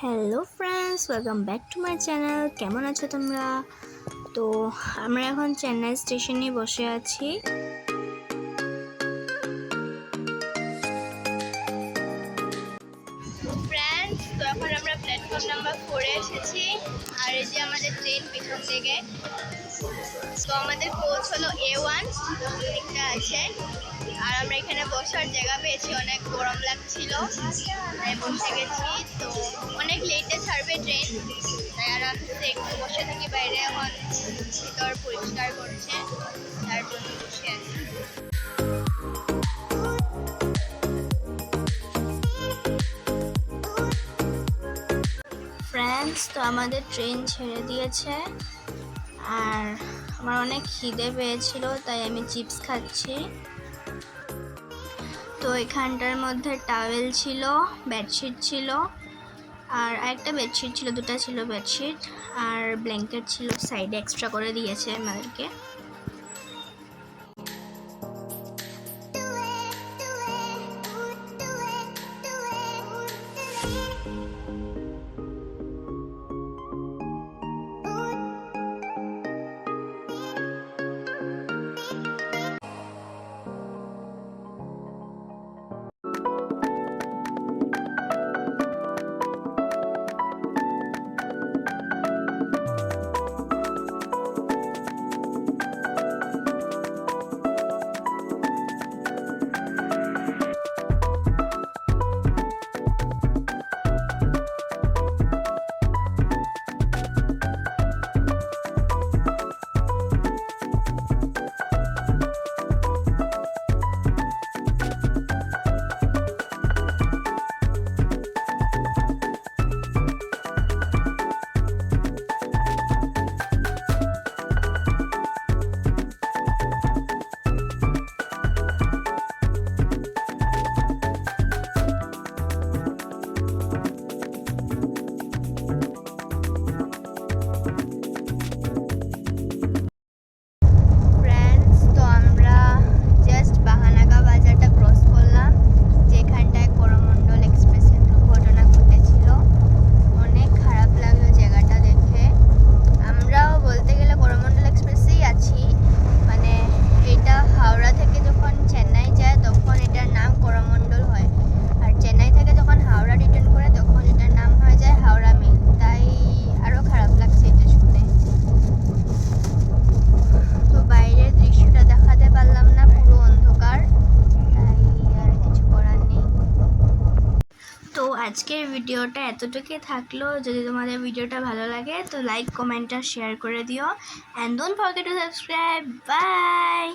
Hello friends, welcome back to my channel. কেমন আছো তোমরা? তো আমরা এখন চেন্নাই স্টেশনে বসে আছি। ফ্রেন্ডস, তো এখন আমরা প্ল্যাটফর্ম নাম্বার 4-এ এসেছি। আর এই যে আমাদের ট্রেন পিছন থেকে। তো আমাদের কোচ হলো A1, দিকটা আছে। আর আমরা এখানে বসার জায়গা পেয়েছি, অনেক গরম লাগছিল তাই বসে গেছি। তো অনেক লেটে ছাড়বে ট্রেন, তাই আরামসে একটু বসে থাকি বাইরে। এখন ভিতর পরিষ্কার করছে, তার জন্য বসে আছি। ফ্রেন্ডস, তো আমাদের ট্রেন ছেড়ে দিয়েছে আর আমার অনেক খিদে পেয়েছিল, তাই আমি চিপস খাচ্ছি। তো এখানটার মধ্যে টাওয়েল ছিল, বেডশিট ছিল, আর একটা বেডশিট ছিল, দুটো ছিল বেডশিট, আর ব্ল্যাঙ্কেট ছিল সাইডে, এক্সট্রা করে দিয়েছে আমাদেরকে। আজকের ভিডিওটা এতটুকুই থাকলো। যদি তোমাদের ভিডিওটা ভালো লাগে তো লাইক, কমেন্ট আর শেয়ার করে দিও। And don't forget to subscribe. By.